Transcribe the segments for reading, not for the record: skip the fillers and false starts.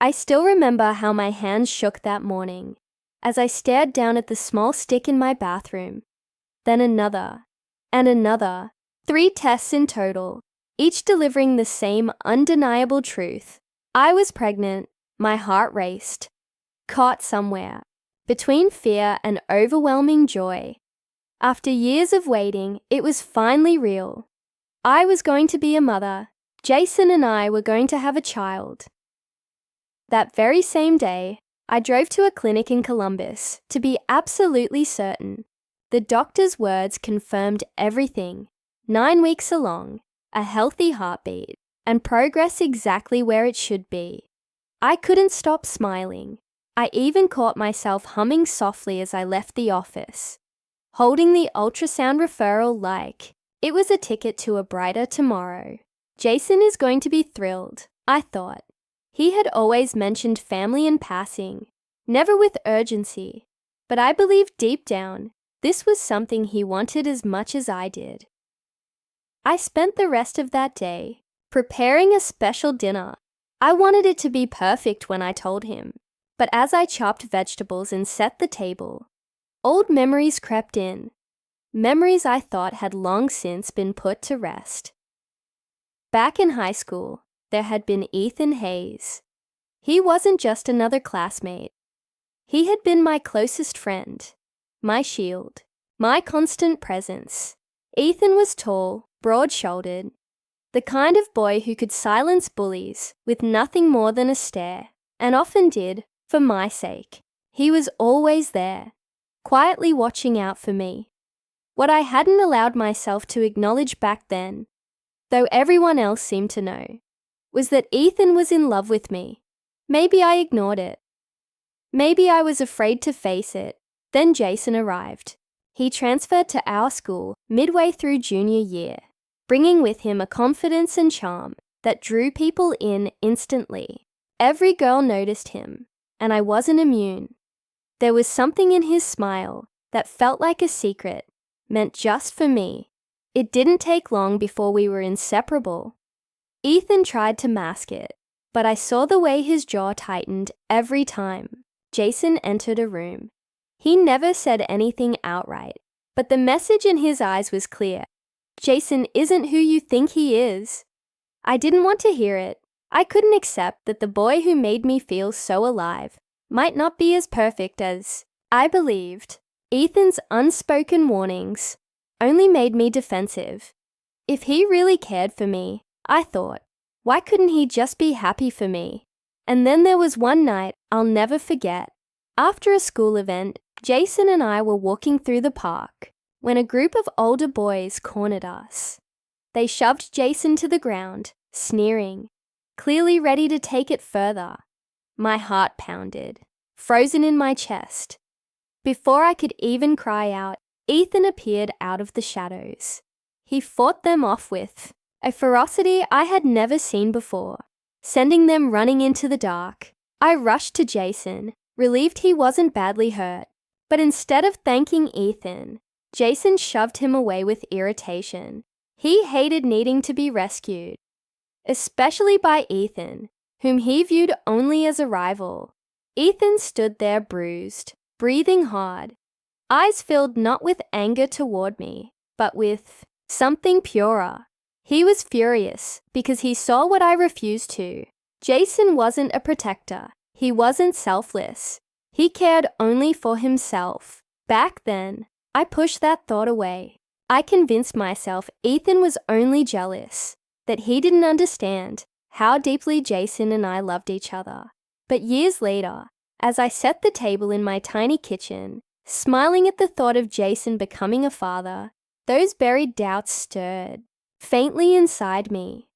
I still remember how my hands shook that morning as I stared down at the small stick in my bathroom. Then another, and another. 3 tests in total, each delivering the same undeniable truth. I was pregnant, my heart raced. Caught somewhere, between fear and overwhelming joy. After years of waiting, it was finally real. I was going to be a mother. Jason and I were going to have a child. That very same day, I drove to a clinic in Columbus to be absolutely certain. The doctor's words confirmed everything. 9 weeks along, a healthy heartbeat, and progress exactly where it should be. I couldn't stop smiling. I even caught myself humming softly as I left the office, holding the ultrasound referral like it was a ticket to a brighter tomorrow. Jason is going to be thrilled, I thought. He had always mentioned family in passing, never with urgency, but I believed deep down this was something he wanted as much as I did. I spent the rest of that day preparing a special dinner. I wanted it to be perfect when I told him, but as I chopped vegetables and set the table, old memories crept in, memories I thought had long since been put to rest. Back in high school, there had been Ethan Hayes. He wasn't just another classmate. He had been my closest friend, my shield, my constant presence. Ethan was tall, broad-shouldered, the kind of boy who could silence bullies with nothing more than a stare, and often did, for my sake. He was always there, quietly watching out for me. What I hadn't allowed myself to acknowledge back then, though everyone else seemed to know, was that Ethan was in love with me. Maybe I ignored it. Maybe I was afraid to face it. Then Jason arrived. He transferred to our school midway through junior year, bringing with him a confidence and charm that drew people in instantly. Every girl noticed him, and I wasn't immune. There was something in his smile that felt like a secret, meant just for me. It didn't take long before we were inseparable. Ethan tried to mask it, but I saw the way his jaw tightened every time Jason entered a room. He never said anything outright, but the message in his eyes was clear. Jason isn't who you think he is. I didn't want to hear it. I couldn't accept that the boy who made me feel so alive might not be as perfect as I believed. Ethan's unspoken warnings only made me defensive. If he really cared for me, I thought, why couldn't he just be happy for me? And then there was one night I'll never forget. After a school event, Jason and I were walking through the park when a group of older boys cornered us. They shoved Jason to the ground, sneering, clearly ready to take it further. My heart pounded, frozen in my chest. Before I could even cry out, Ethan appeared out of the shadows. He fought them off with a ferocity I had never seen before, sending them running into the dark. I rushed to Jason, relieved he wasn't badly hurt, but instead of thanking Ethan, Jason shoved him away with irritation. He hated needing to be rescued, especially by Ethan, whom he viewed only as a rival. Ethan stood there bruised, breathing hard, eyes filled not with anger toward me, but with something purer. He was furious because he saw what I refused to. Jason wasn't a protector. He wasn't selfless. He cared only for himself. Back then, I pushed that thought away. I convinced myself Ethan was only jealous, that he didn't understand how deeply Jason and I loved each other. But years later, as I set the table in my tiny kitchen, smiling at the thought of Jason becoming a father, those buried doubts stirred faintly inside me.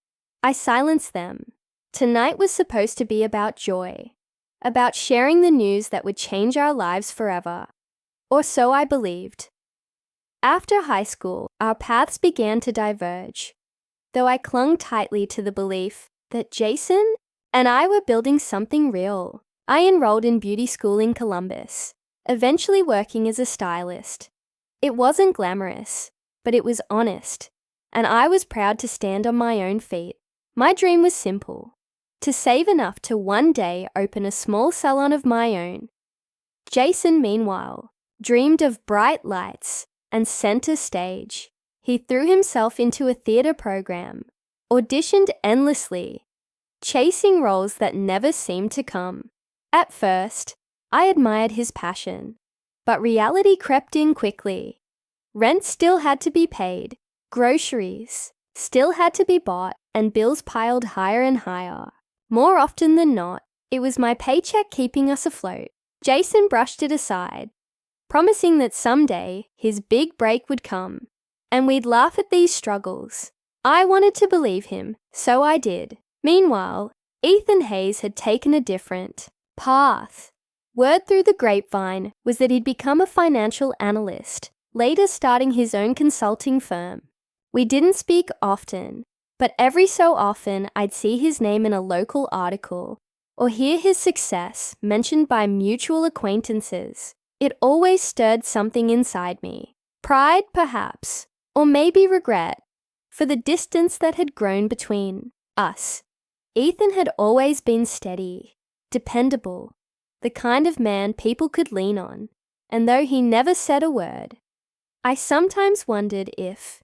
I silenced them. Tonight was supposed to be about joy, about sharing the news that would change our lives forever. Or so I believed. After high school, our paths began to diverge, though I clung tightly to the belief that Jason and I were building something real. I enrolled in beauty school in Columbus, eventually working as a stylist. It wasn't glamorous, but it was honest, and I was proud to stand on my own feet. My dream was simple: to save enough to one day open a small salon of my own. Jason, meanwhile, dreamed of bright lights and center stage. He threw himself into a theater program, auditioned endlessly, chasing roles that never seemed to come. At first, I admired his passion, but reality crept in quickly. Rent still had to be paid, groceries still had to be bought, and bills piled higher and higher. More often than not, it was my paycheck keeping us afloat. Jason brushed it aside, promising that someday his big break would come, and we'd laugh at these struggles. I wanted to believe him, so I did. Meanwhile, Ethan Hayes had taken a different path. Word through the grapevine was that he'd become a financial analyst, later starting his own consulting firm. We didn't speak often, but every so often I'd see his name in a local article or hear his success mentioned by mutual acquaintances. It always stirred something inside me. Pride, perhaps, or maybe regret, for the distance that had grown between us. Ethan had always been steady, dependable, the kind of man people could lean on, and though he never said a word, I sometimes wondered if,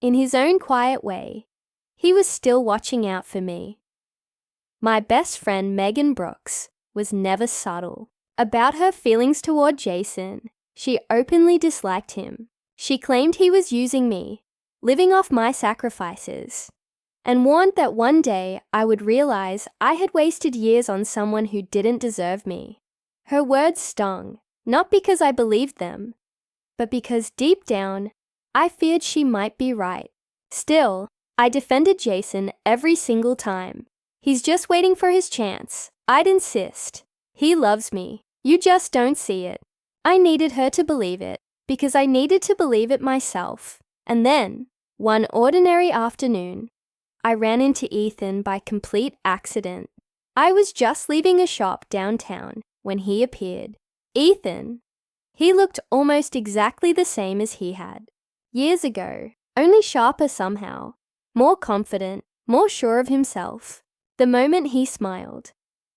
in his own quiet way, he was still watching out for me. My best friend Megan Brooks was never subtle about her feelings toward Jason. She openly disliked him. She claimed he was using me, living off my sacrifices, and warned that one day I would realize I had wasted years on someone who didn't deserve me. Her words stung, not because I believed them, but because deep down, I feared she might be right. Still, I defended Jason every single time. He's just waiting for his chance. I'd insist. He loves me. You just don't see it. I needed her to believe it, because I needed to believe it myself. And then, one ordinary afternoon, I ran into Ethan by complete accident. I was just leaving a shop downtown when he appeared. Ethan, he looked almost exactly the same as he had years ago, only sharper somehow, more confident, more sure of himself. The moment he smiled,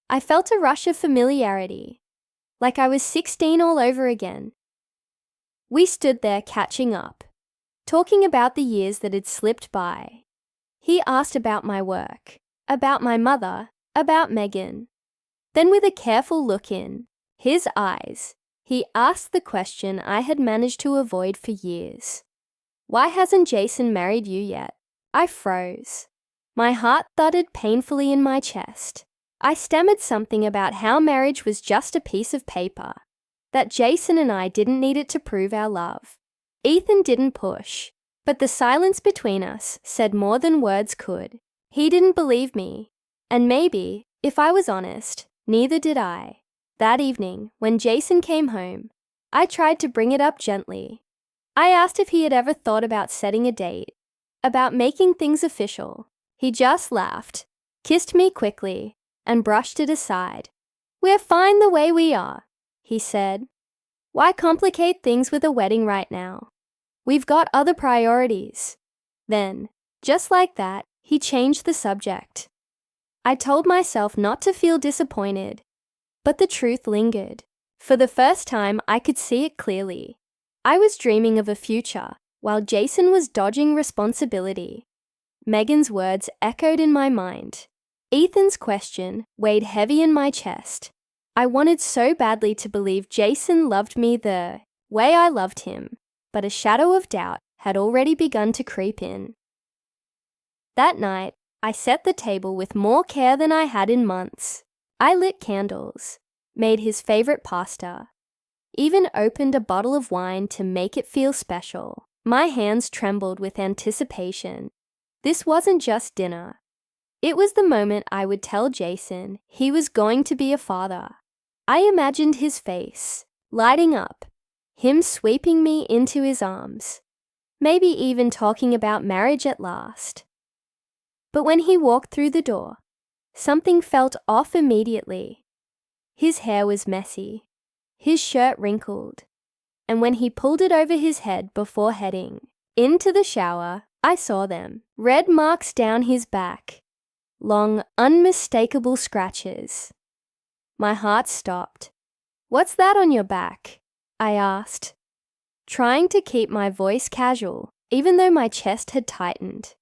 I felt a rush of familiarity, like I was 16 all over again. We stood there catching up, talking about the years that had slipped by. He asked about my work, about my mother, about Megan. Then with a careful look in his eyes, he asked the question I had managed to avoid for years. Why hasn't Jason married you yet? I froze. My heart thudded painfully in my chest. I stammered something about how marriage was just a piece of paper, that Jason and I didn't need it to prove our love. Ethan didn't push, but the silence between us said more than words could. He didn't believe me, and maybe, if I was honest, neither did I. That evening, when Jason came home, I tried to bring it up gently. I asked if he had ever thought about setting a date, about making things official. He just laughed, kissed me quickly, and brushed it aside. "We're fine the way we are," he said. "Why complicate things with a wedding right now? We've got other priorities." Then, just like that, he changed the subject. I told myself not to feel disappointed, but the truth lingered. For the first time, I could see it clearly. I was dreaming of a future, while Jason was dodging responsibility. Megan's words echoed in my mind. Ethan's question weighed heavy in my chest. I wanted so badly to believe Jason loved me the way I loved him, but a shadow of doubt had already begun to creep in. That night, I set the table with more care than I had in months. I lit candles, made his favorite pasta, even opened a bottle of wine to make it feel special. My hands trembled with anticipation. This wasn't just dinner. It was the moment I would tell Jason he was going to be a father. I imagined his face, lighting up, him sweeping me into his arms, maybe even talking about marriage at last. But when he walked through the door, something felt off immediately. His hair was messy, his shirt wrinkled, and when he pulled it over his head before heading into the shower, I saw them, red marks down his back, long, unmistakable scratches. My heart stopped. "What's that on your back?" I asked, trying to keep my voice casual, even though my chest had tightened.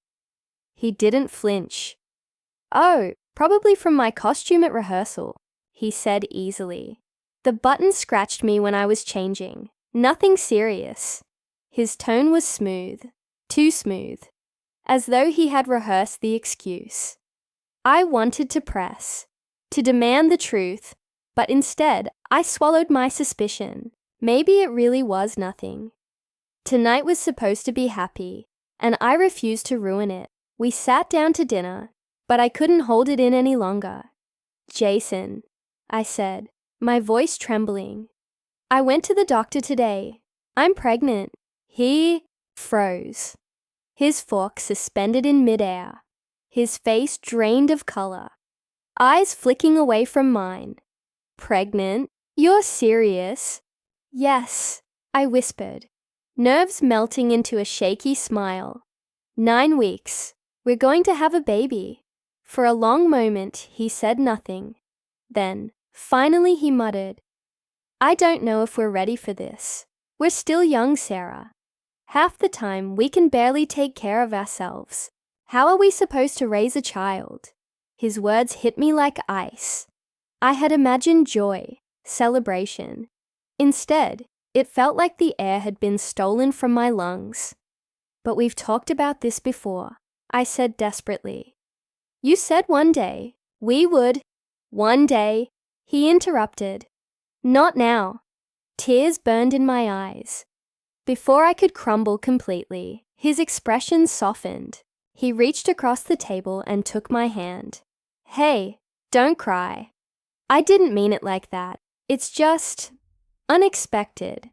He didn't flinch. "Oh, probably from my costume at rehearsal," he said easily. "The button scratched me when I was changing. Nothing serious." His tone was smooth, too smooth, as though he had rehearsed the excuse. I wanted to press, to demand the truth, but instead I swallowed my suspicion. Maybe it really was nothing. Tonight was supposed to be happy, and I refused to ruin it. We sat down to dinner, but I couldn't hold it in any longer. "Jason," I said, my voice trembling, "I went to the doctor today. I'm pregnant." He froze, his fork suspended in midair, his face drained of color, eyes flicking away from mine. "Pregnant? You're serious?" "Yes," I whispered, nerves melting into a shaky smile. 9 weeks. We're going to have a baby." For a long moment, he said nothing. Then, finally he muttered, "I don't know if we're ready for this. We're still young, Sarah. Half the time, we can barely take care of ourselves. How are we supposed to raise a child?" His words hit me like ice. I had imagined joy, celebration. Instead, it felt like the air had been stolen from my lungs. "But we've talked about this before," I said desperately. "You said one day we would." "One day," he interrupted. "Not now." Tears burned in my eyes. Before I could crumble completely, his expression softened. He reached across the table and took my hand. "Hey, don't cry. I didn't mean it like that. It's just unexpected.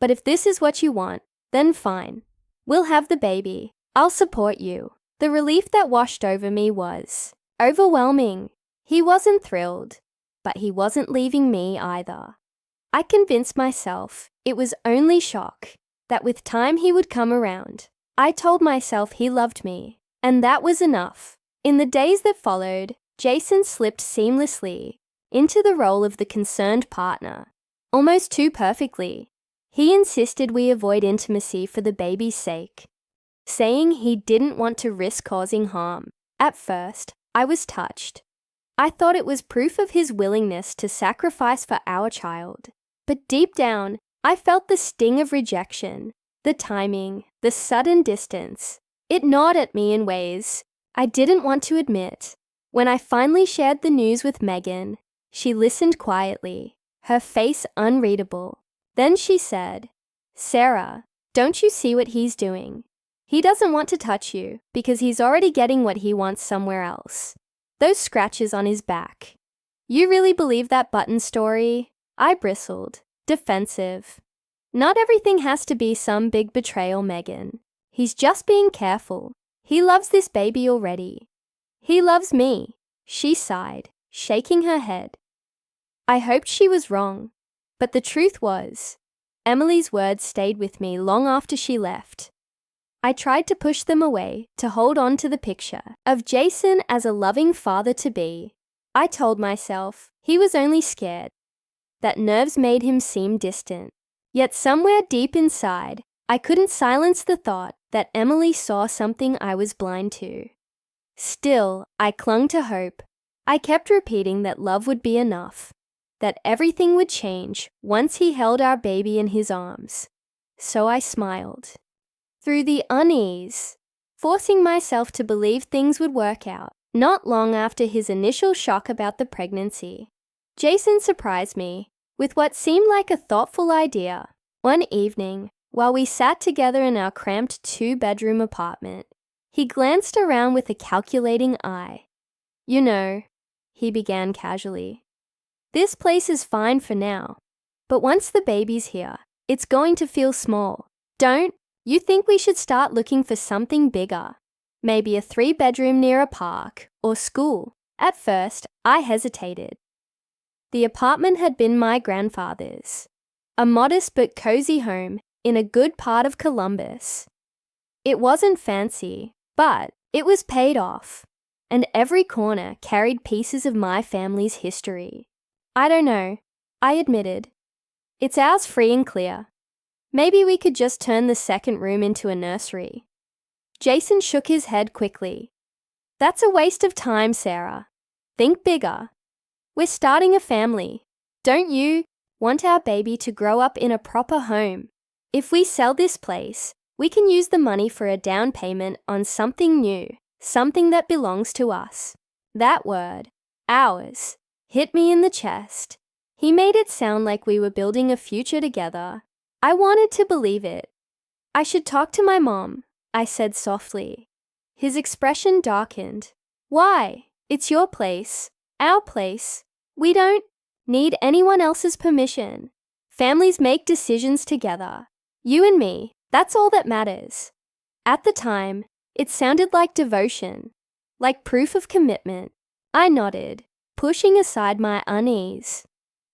But if this is what you want, then fine. We'll have the baby. I'll support you." The relief that washed over me was overwhelming. He wasn't thrilled, but he wasn't leaving me either. I convinced myself it was only shock, that with time he would come around. I told myself he loved me, and that was enough. In the days that followed, Jason slipped seamlessly into the role of the concerned partner, almost too perfectly. He insisted we avoid intimacy for the baby's sake, saying he didn't want to risk causing harm. At first, I was touched. I thought it was proof of his willingness to sacrifice for our child. But deep down, I felt the sting of rejection, the timing, the sudden distance. It gnawed at me in ways I didn't want to admit. When I finally shared the news with Megan, she listened quietly, her face unreadable. Then she said, "Sarah, don't you see what he's doing? He doesn't want to touch you because he's already getting what he wants somewhere else. Those scratches on his back. You really believe that button story?" I bristled, defensive. "Not everything has to be some big betrayal, Megan. He's just being careful. He loves this baby already." "He loves me," she sighed, shaking her head. I hoped she was wrong, but the truth was, Emily's words stayed with me long after she left. I tried to push them away, to hold on to the picture of Jason as a loving father-to-be. I told myself he was only scared, that nerves made him seem distant. Yet somewhere deep inside, I couldn't silence the thought that Emily saw something I was blind to. Still, I clung to hope. I kept repeating that love would be enough, that everything would change once he held our baby in his arms. So I smiled. Through the unease, forcing myself to believe things would work out. Not long after his initial shock about the pregnancy, Jason surprised me with what seemed like a thoughtful idea. One evening, while we sat together in our cramped 2-bedroom apartment, he glanced around with a calculating eye. "You know," he began casually, "this place is fine for now, but once the baby's here, it's going to feel small. Don't you think we should start looking for something bigger? Maybe a 3-bedroom near a park or school?" At first, I hesitated. The apartment had been my grandfather's, a modest but cozy home in a good part of Columbus. It wasn't fancy, but it was paid off, and every corner carried pieces of my family's history. I don't know, I admitted. It's ours free and clear. Maybe we could just turn the second room into a nursery. Jason shook his head quickly. That's a waste of time, Sarah. Think bigger. We're starting a family. Don't you want our baby to grow up in a proper home? If we sell this place, we can use the money for a down payment on something new, something that belongs to us. That word, ours, hit me in the chest. He made it sound like we were building a future together. I wanted to believe it. I should talk to my mom, I said softly. His expression darkened. Why? It's your place, our place. We don't need anyone else's permission. Families make decisions together. You and me, that's all that matters. At the time, it sounded like devotion, like proof of commitment. I nodded, pushing aside my unease.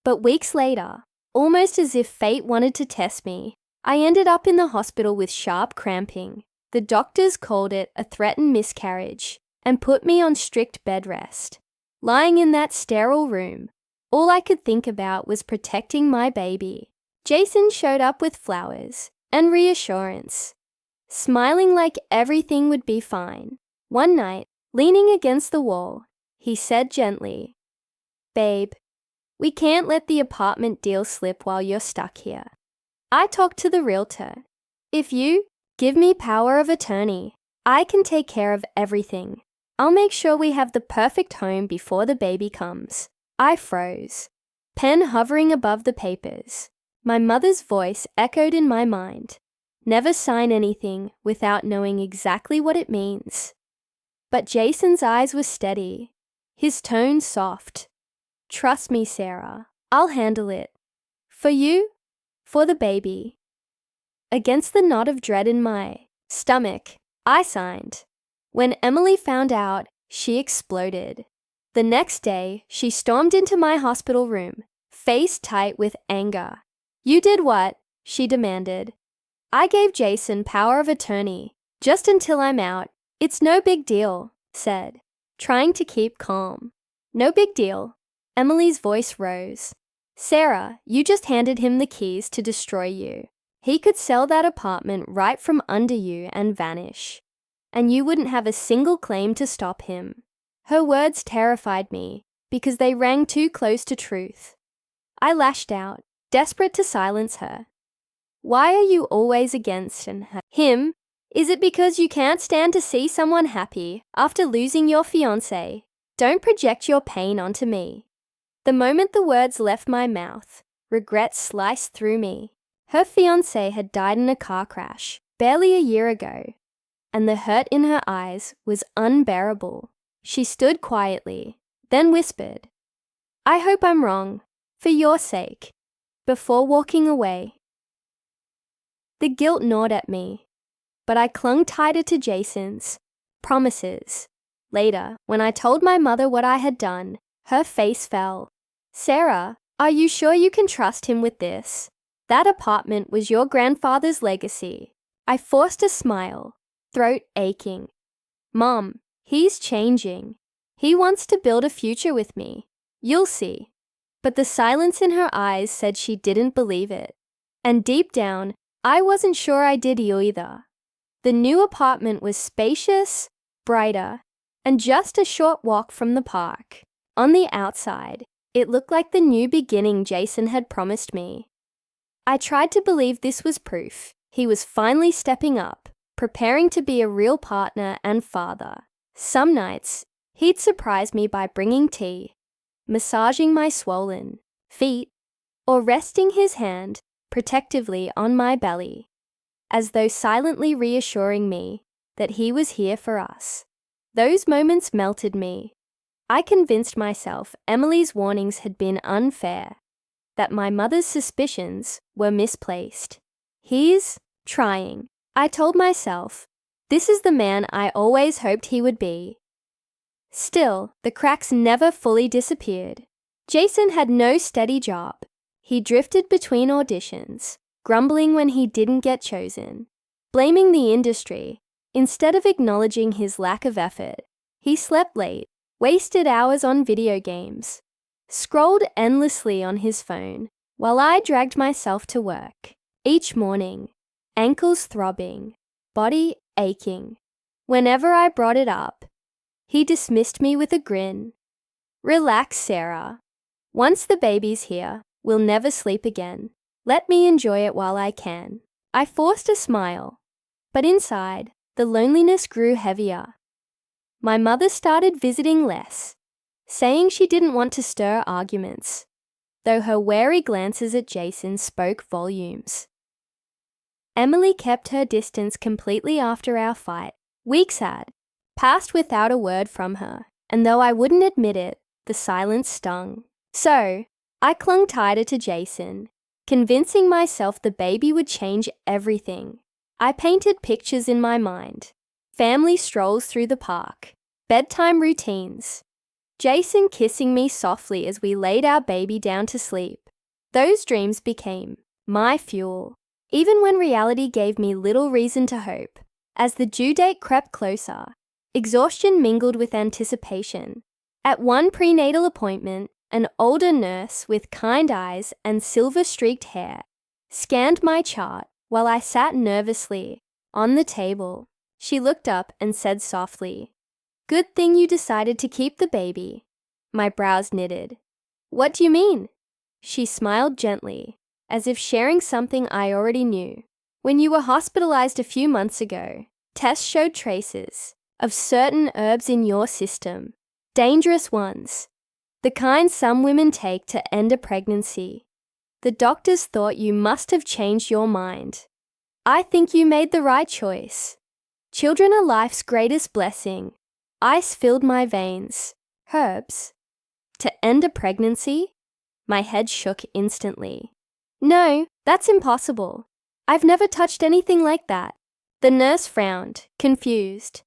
But weeks later, almost as if fate wanted to test me, I ended up in the hospital with sharp cramping. The doctors called it a threatened miscarriage and put me on strict bed rest. Lying in that sterile room, all I could think about was protecting my baby. Jason showed up with flowers and reassurance, smiling like everything would be fine. One night, leaning against the wall, he said gently, "Babe, we can't let the apartment deal slip while you're stuck here. I talked to the realtor. If you give me power of attorney, I can take care of everything. I'll make sure we have the perfect home before the baby comes." I froze, pen hovering above the papers. My mother's voice echoed in my mind. Never sign anything without knowing exactly what it means. But Jason's eyes were steady, his tone soft. "Trust me, Sarah. I'll handle it. For you, for the baby." Against the knot of dread in my stomach, I signed. When Emily found out, she exploded. The next day, she stormed into my hospital room, face tight with anger. "You did what?" she demanded. "I gave Jason power of attorney, just until I'm out. It's no big deal," said, trying to keep calm. "No big deal." Emily's voice rose. "Sarah, you just handed him the keys to destroy you. He could sell that apartment right from under you and vanish. And you wouldn't have a single claim to stop him." Her words terrified me because they rang too close to truth. I lashed out, desperate to silence her. "Why are you always against him? Is it because you can't stand to see someone happy after losing your fiancé? Don't project your pain onto me." The moment the words left my mouth, regret sliced through me. Her fiancé had died in a car crash barely a year ago, and the hurt in her eyes was unbearable. She stood quietly, then whispered, "I hope I'm wrong, for your sake," before walking away. The guilt gnawed at me, but I clung tighter to Jason's promises. Later, when I told my mother what I had done, her face fell. "Sarah, are you sure you can trust him with this? That apartment was your grandfather's legacy." I forced a smile, throat aching. "Mom, he's changing. He wants to build a future with me. You'll see." But the silence in her eyes said she didn't believe it. And deep down, I wasn't sure I did either. The new apartment was spacious, brighter, and just a short walk from the park. On the outside, it looked like the new beginning Jason had promised me. I tried to believe this was proof. He was finally stepping up, preparing to be a real partner and father. Some nights, he'd surprise me by bringing tea, massaging my swollen feet, or resting his hand protectively on my belly, as though silently reassuring me that he was here for us. Those moments melted me. I convinced myself Emily's warnings had been unfair, that my mother's suspicions were misplaced. "He's trying," I told myself. "This is the man I always hoped he would be." Still, the cracks never fully disappeared. Jason had no steady job. He drifted between auditions, grumbling when he didn't get chosen, blaming the industry instead of acknowledging his lack of effort. He slept late, wasted hours on video games, scrolled endlessly on his phone, while I dragged myself to work. Each morning, ankles throbbing, body aching. Whenever I brought it up, he dismissed me with a grin. "Relax, Sarah. Once the baby's here, we'll never sleep again. Let me enjoy it while I can." I forced a smile, but inside, the loneliness grew heavier. My mother started visiting less, saying she didn't want to stir arguments, though her wary glances at Jason spoke volumes. Emily kept her distance completely after our fight. Weeks had passed without a word from her, and though I wouldn't admit it, the silence stung. So, I clung tighter to Jason, convincing myself the baby would change everything. I painted pictures in my mind. Family strolls through the park, bedtime routines, Jason kissing me softly as we laid our baby down to sleep. Those dreams became my fuel, even when reality gave me little reason to hope. As the due date crept closer, exhaustion mingled with anticipation. At one prenatal appointment, an older nurse with kind eyes and silver-streaked hair scanned my chart while I sat nervously on the table. She looked up and said softly, "Good thing you decided to keep the baby." My brows knitted. "What do you mean?" She smiled gently, as if sharing something I already knew. "When you were hospitalized a few months ago, tests showed traces of certain herbs in your system, dangerous ones, the kind some women take to end a pregnancy. The doctors thought you must have changed your mind. I think you made the right choice. Children are life's greatest blessing." Ice filled my veins. Herbs? To end a pregnancy? My head shook instantly. "No, that's impossible. I've never touched anything like that." The nurse frowned, confused.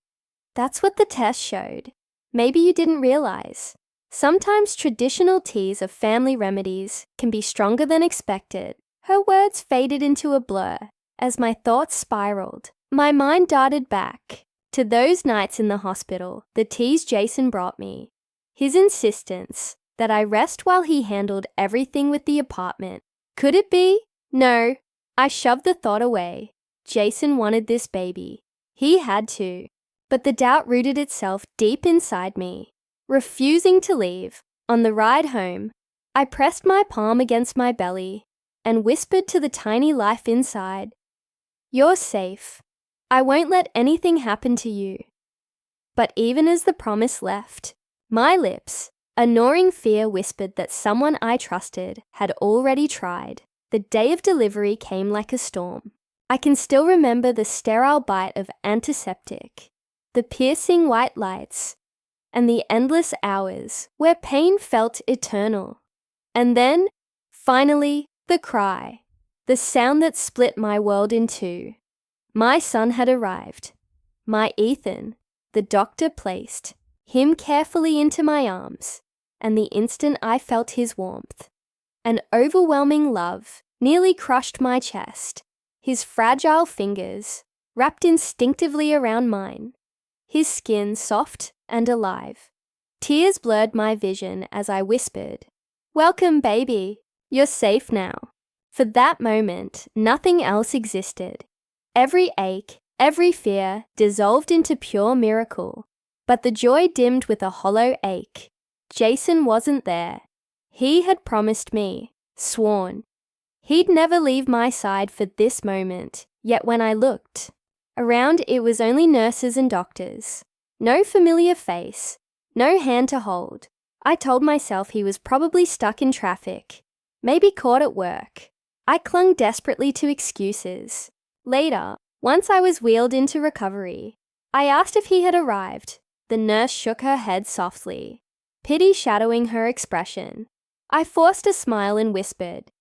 "That's what the test showed. Maybe you didn't realize. Sometimes traditional teas of family remedies can be stronger than expected." Her words faded into a blur as my thoughts spiraled. My mind darted back to those nights in the hospital, the teas Jason brought me, his insistence that I rest while he handled everything with the apartment. Could it be? No. I shoved the thought away. Jason wanted this baby. He had to. But the doubt rooted itself deep inside me, refusing to leave. On the ride home, I pressed my palm against my belly and whispered to the tiny life inside, "You're safe. I won't let anything happen to you." But even as the promise left my lips, a gnawing fear whispered that someone I trusted had already tried. The day of delivery came like a storm. I can still remember the sterile bite of antiseptic, the piercing white lights, and the endless hours where pain felt eternal. And then, finally, the cry, the sound that split my world in two. My son had arrived. My Ethan. The doctor placed him carefully into my arms, and the instant I felt his warmth, an overwhelming love nearly crushed my chest. His fragile fingers wrapped instinctively around mine, his skin soft and alive. Tears blurred my vision as I whispered, "Welcome, baby. You're safe now." For that moment, nothing else existed. Every ache, every fear dissolved into pure miracle. But the joy dimmed with a hollow ache. Jason wasn't there. He had promised me, sworn, he'd never leave my side for this moment. Yet when I looked around, it was only nurses and doctors. No familiar face, no hand to hold. I told myself he was probably stuck in traffic, maybe caught at work. I clung desperately to excuses. Later, once I was wheeled into recovery, I asked if he had arrived. The nurse shook her head softly, pity shadowing her expression. I forced a smile and whispered,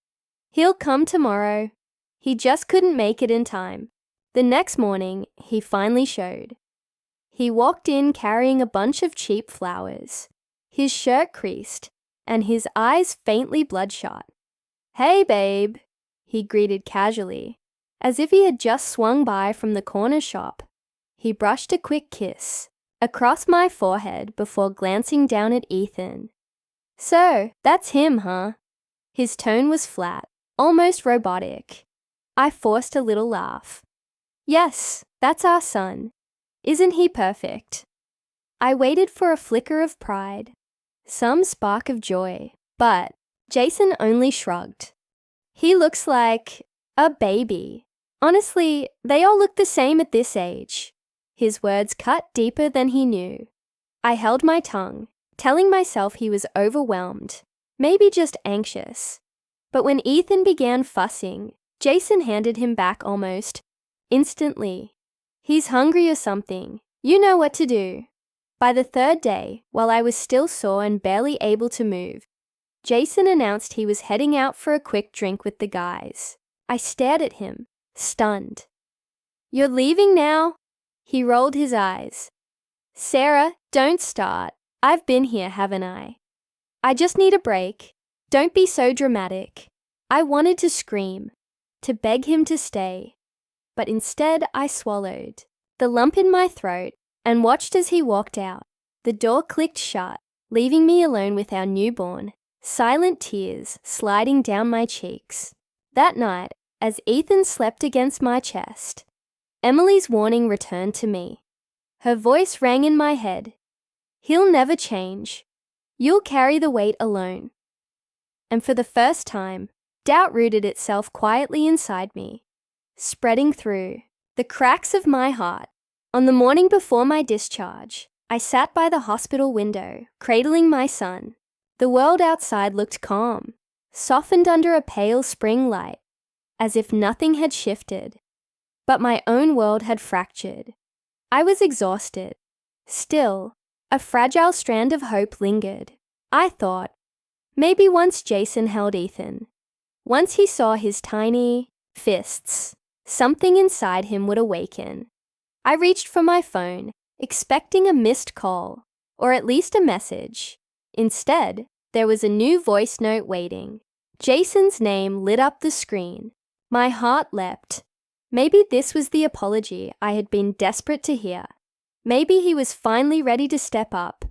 "He'll come tomorrow. He just couldn't make it in time." The next morning, he finally showed. He walked in carrying a bunch of cheap flowers, his shirt creased, and his eyes faintly bloodshot. "Hey, babe," he greeted casually, as if he had just swung by from the corner shop. He brushed a quick kiss, across my forehead before glancing down at Ethan. "So, that's him, huh?" His tone was flat, almost robotic. I forced a little laugh. "Yes, that's our son. Isn't he perfect?" I waited for a flicker of pride, some spark of joy, but Jason only shrugged. "He looks like a baby. Honestly, they all look the same at this age." His words cut deeper than he knew. I held my tongue, telling myself he was overwhelmed, maybe just anxious. But when Ethan began fussing, Jason handed him back almost instantly. "He's hungry or something. You know what to do." By the third day, while I was still sore and barely able to move, Jason announced he was heading out for a quick drink with the guys. I stared at him, stunned. "You're leaving now?" He rolled his eyes. "Sarah, don't start. I've been here, haven't I? I just need a break. Don't be so dramatic." I wanted to scream, to beg him to stay, but instead I swallowed the lump in my throat and watched as he walked out. The door clicked shut, leaving me alone with our newborn, silent tears sliding down my cheeks. That night, as Ethan slept against my chest, Emily's warning returned to me. Her voice rang in my head. "He'll never change. You'll carry the weight alone." And for the first time, doubt rooted itself quietly inside me, spreading through the cracks of my heart. On the morning before my discharge, I sat by the hospital window, cradling my son. The world outside looked calm, softened under a pale spring light, as if nothing had shifted. But my own world had fractured. I was exhausted. Still, a fragile strand of hope lingered. I thought, maybe once Jason held Ethan, once he saw his tiny fists, something inside him would awaken. I reached for my phone, expecting a missed call, or at least a message. Instead, there was a new voice note waiting. Jason's name lit up the screen. My heart leapt. Maybe this was the apology I had been desperate to hear. Maybe he was finally ready to step up.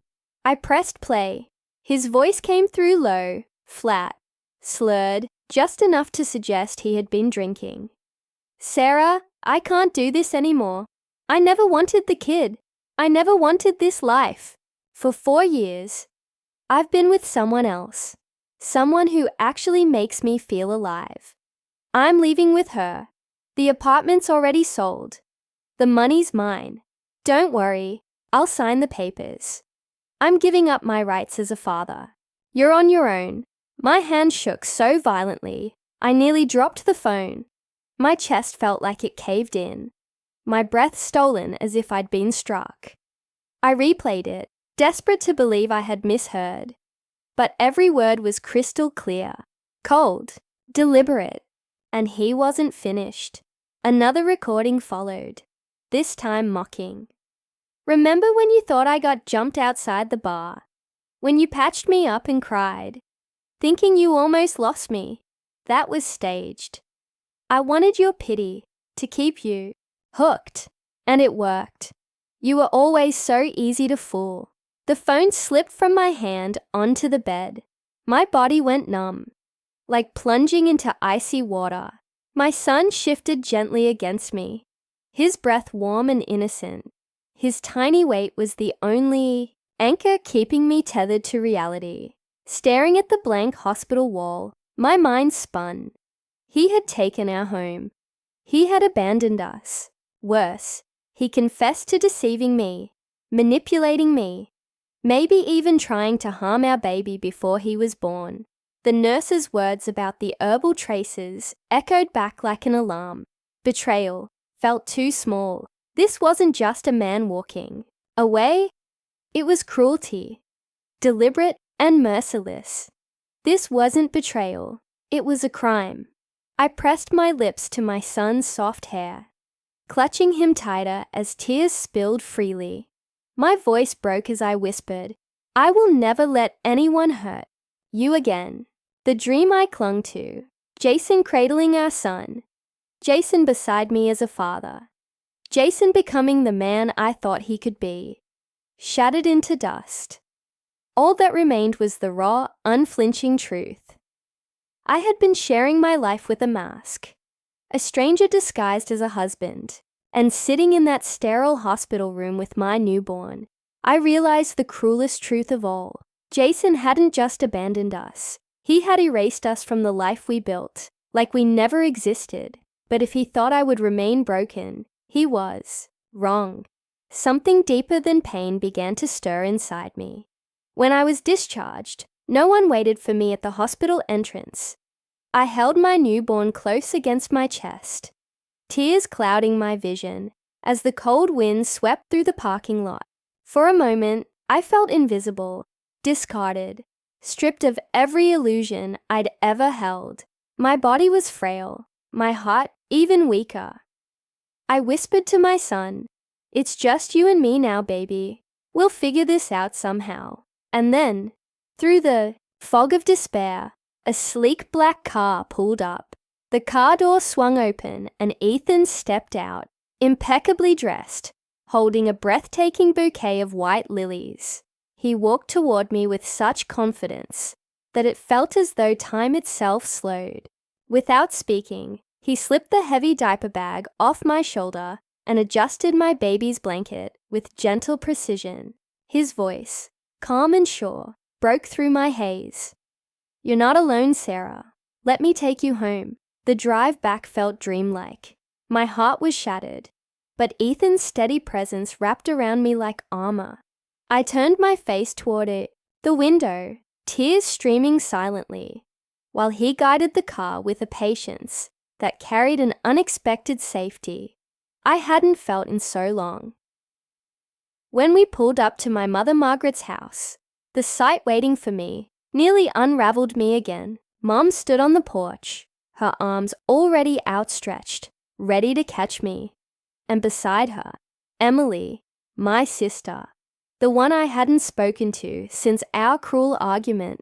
I pressed play. His voice came through low, flat, slurred, just enough to suggest he had been drinking. "Sarah, I can't do this anymore. I never wanted the kid. I never wanted this life. For 4 years, I've been with someone else. Someone who actually makes me feel alive. I'm leaving with her. The apartment's already sold. The money's mine. Don't worry, I'll sign the papers. I'm giving up my rights as a father. You're on your own." My hand shook so violently, I nearly dropped the phone. My chest felt like it caved in. My breath stolen as if I'd been struck. I replayed it, desperate to believe I had misheard. But every word was crystal clear, cold, deliberate, and he wasn't finished. Another recording followed, this time mocking. "Remember when you thought I got jumped outside the bar? When you patched me up and cried, thinking you almost lost me? That was staged. I wanted your pity, to keep you hooked, and it worked. You were always so easy to fool." The phone slipped from my hand onto the bed. My body went numb, like plunging into icy water. My son shifted gently against me, his breath warm and innocent. His tiny weight was the only anchor keeping me tethered to reality. Staring at the blank hospital wall, my mind spun. He had taken our home. He had abandoned us. Worse, he confessed to deceiving me, manipulating me, maybe even trying to harm our baby before he was born. The nurse's words about the herbal traces echoed back like an alarm. Betrayal felt too small. This wasn't just a man walking away. It was cruelty, deliberate and merciless. This wasn't betrayal. It was a crime. I pressed my lips to my son's soft hair, clutching him tighter as tears spilled freely. My voice broke as I whispered, "I will never let anyone hurt you again." The dream I clung to, Jason cradling our son, Jason beside me as a father, Jason becoming the man I thought he could be. shattered into dust. All that remained was the raw, unflinching truth. I had been sharing my life with a mask, a stranger disguised as a husband, and sitting in that sterile hospital room with my newborn, I realized the cruelest truth of all. Jason hadn't just abandoned us. He had erased us from the life we built, like we never existed. But if he thought I would remain broken, he was wrong. Something deeper than pain began to stir inside me. When I was discharged, no one waited for me at the hospital entrance. I held my newborn close against my chest, tears clouding my vision as the cold wind swept through the parking lot. For a moment, I felt invisible, discarded, stripped of every illusion I'd ever held. My body was frail, my heart even weaker. I whispered to my son, "It's just you and me now, baby. We'll figure this out somehow." And then, through the fog of despair, a sleek black car pulled up. The car door swung open and Ethan stepped out, impeccably dressed, holding a breathtaking bouquet of white lilies. He walked toward me with such confidence that it felt as though time itself slowed. Without speaking, he slipped the heavy diaper bag off my shoulder and adjusted my baby's blanket with gentle precision. His voice, calm and sure, broke through my haze. "You're not alone, Sarah. Let me take you home." The drive back felt dreamlike. My heart was shattered, but Ethan's steady presence wrapped around me like armor. I turned my face toward the window, tears streaming silently, while he guided the car with a patience that carried an unexpected safety I hadn't felt in so long. When we pulled up to my mother Margaret's house, the sight waiting for me nearly unraveled me again. Mom stood on the porch, her arms already outstretched, ready to catch me. And beside her, Emily, my sister, the one I hadn't spoken to since our cruel argument.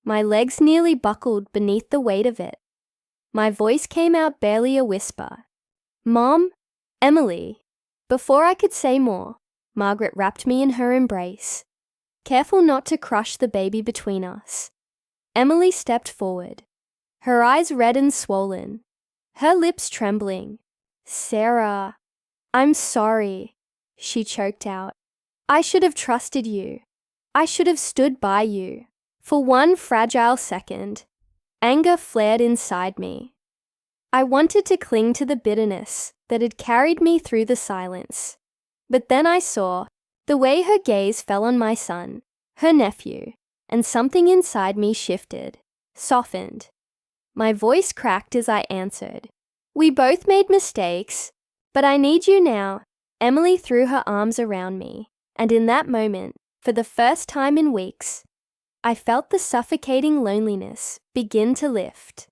My legs nearly buckled beneath the weight of it. My voice came out barely a whisper. "Mom, Emily." Before I could say more, Margaret wrapped me in her embrace, careful not to crush the baby between us. Emily stepped forward, her eyes red and swollen, her lips trembling. "Sarah, I'm sorry," she choked out. "I should have trusted you. I should have stood by you." For one fragile second, anger flared inside me. I wanted to cling to the bitterness that had carried me through the silence. But then I saw the way her gaze fell on my son, her nephew, and something inside me shifted, softened. My voice cracked as I answered, "We both made mistakes, but I need you now." Emily threw her arms around me, and in that moment, for the first time in weeks, I felt the suffocating loneliness begin to lift.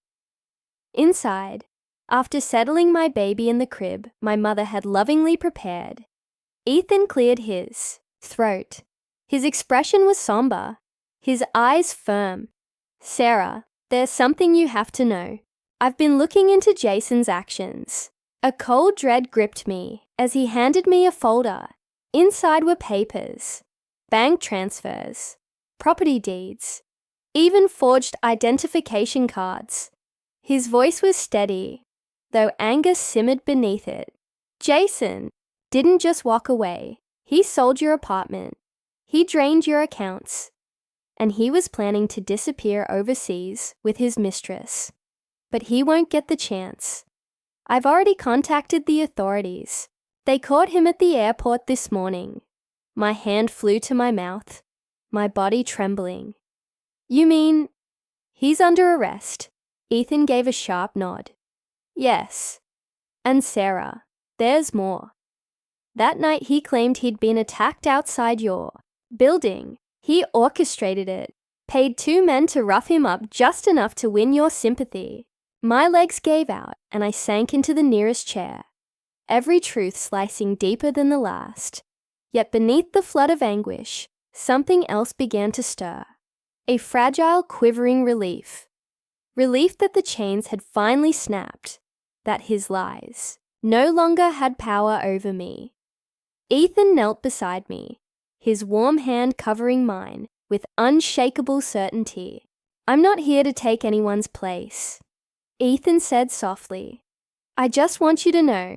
Inside, after settling my baby in the crib my mother had lovingly prepared, Ethan cleared his throat. His expression was somber, his eyes firm. "Sarah, there's something you have to know. I've been looking into Jason's actions." A cold dread gripped me as he handed me a folder. Inside were papers, bank transfers, property deeds, even forged identification cards. His voice was steady, though anger simmered beneath it. "Jason didn't just walk away. He sold your apartment. He drained your accounts. And he was planning to disappear overseas with his mistress. But he won't get the chance. I've already contacted the authorities. They caught him at the airport this morning." My hand flew to my mouth, my body trembling. "You mean—" "He's under arrest." Ethan gave a sharp nod. "Yes. And Sarah, there's more. That night he claimed he'd been attacked outside your building. He orchestrated it, paid 2 men to rough him up just enough to win your sympathy." My legs gave out and I sank into the nearest chair, every truth slicing deeper than the last. Yet beneath the flood of anguish, something else began to stir. A fragile, quivering relief. Relief that the chains had finally snapped, that his lies no longer had power over me. Ethan knelt beside me, his warm hand covering mine with unshakable certainty. "I'm not here to take anyone's place," Ethan said softly. "I just want you to know,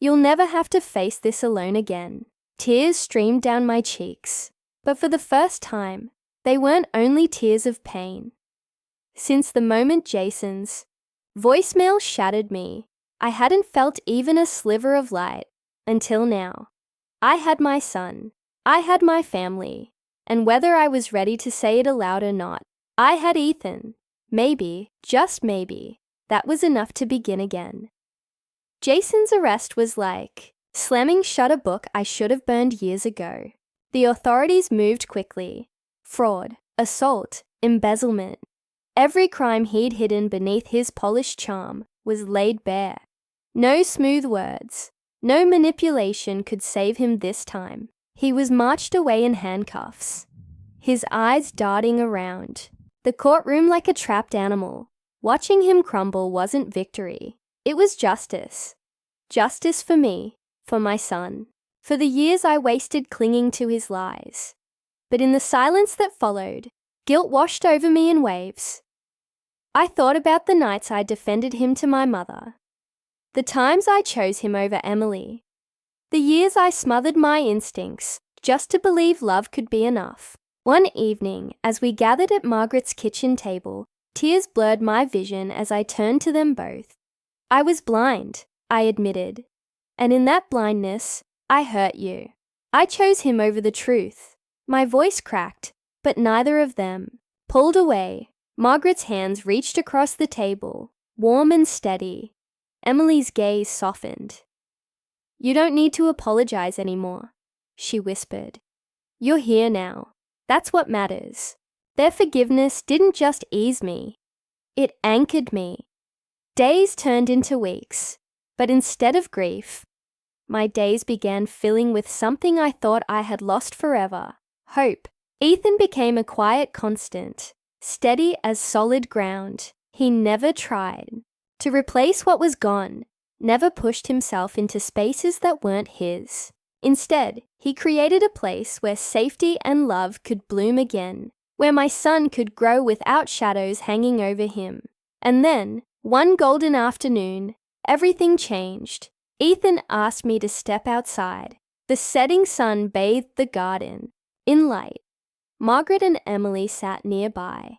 you'll never have to face this alone again." Tears streamed down my cheeks, but for the first time, they weren't only tears of pain. Since the moment Jason's voicemail shattered me, I hadn't felt even a sliver of light until now. I had my son, I had my family, and whether I was ready to say it aloud or not, I had Ethan. Maybe, just maybe, that was enough to begin again. Jason's arrest was like slamming shut a book I should have burned years ago. The authorities moved quickly. Fraud, assault, embezzlement. Every crime he'd hidden beneath his polished charm was laid bare. No smooth words, no manipulation could save him this time. He was marched away in handcuffs, his eyes darting around the courtroom like a trapped animal. Watching him crumble wasn't victory. It was justice. Justice for me, for my son, for the years I wasted clinging to his lies. But in the silence that followed, guilt washed over me in waves. I thought about the nights I defended him to my mother, the times I chose him over Emily, the years I smothered my instincts just to believe love could be enough. One evening, as we gathered at Margaret's kitchen table, tears blurred my vision as I turned to them both. I was blind, I admitted, and in that blindness, I hurt you. I chose him over the truth. My voice cracked, but neither of them pulled away. Margaret's hands reached across the table, warm and steady. Emily's gaze softened. "You don't need to apologize anymore," she whispered. "You're here now. That's what matters." Their forgiveness didn't just ease me. It anchored me. Days turned into weeks, but instead of grief, my days began filling with something I thought I had lost forever: hope. Ethan became a quiet constant, steady as solid ground. He never tried to replace what was gone, never pushed himself into spaces that weren't his. Instead, he created a place where safety and love could bloom again, where my son could grow without shadows hanging over him. And then, one golden afternoon, everything changed. Ethan asked me to step outside. The setting sun bathed the garden in light. Margaret and Emily sat nearby,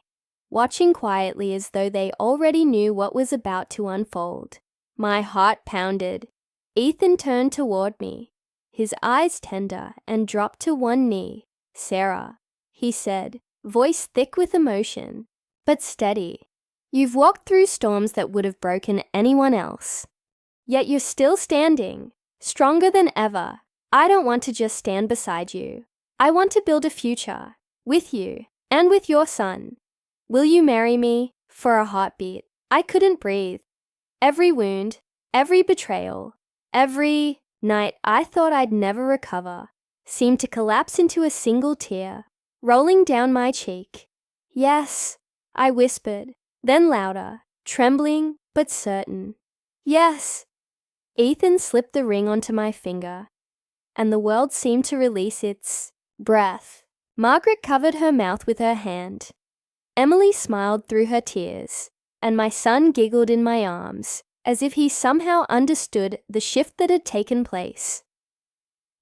watching quietly as though they already knew what was about to unfold. My heart pounded. Ethan turned toward me, his eyes tender, and dropped to one knee. "Sarah," he said, voice thick with emotion, but steady. "You've walked through storms that would have broken anyone else. Yet you're still standing, stronger than ever. I don't want to just stand beside you. I want to build a future, with you, and with your son. Will you marry me?" For a heartbeat, I couldn't breathe. Every wound, every betrayal, every night I thought I'd never recover, seemed to collapse into a single tear, rolling down my cheek. "Yes," I whispered, then louder, trembling but certain. "Yes." Ethan slipped the ring onto my finger, and the world seemed to release its breath. Margaret covered her mouth with her hand. Emily smiled through her tears, and my son giggled in my arms, as if he somehow understood the shift that had taken place.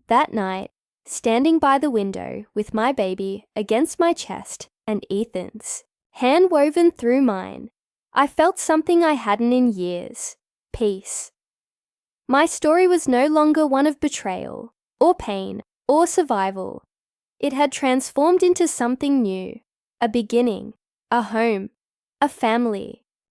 That night, standing by the window with my baby against my chest and Ethan's, hand woven through mine, I felt something I hadn't in years: peace. My story was no longer one of betrayal, or pain, or survival. It had transformed into something new: a beginning, a home, a family.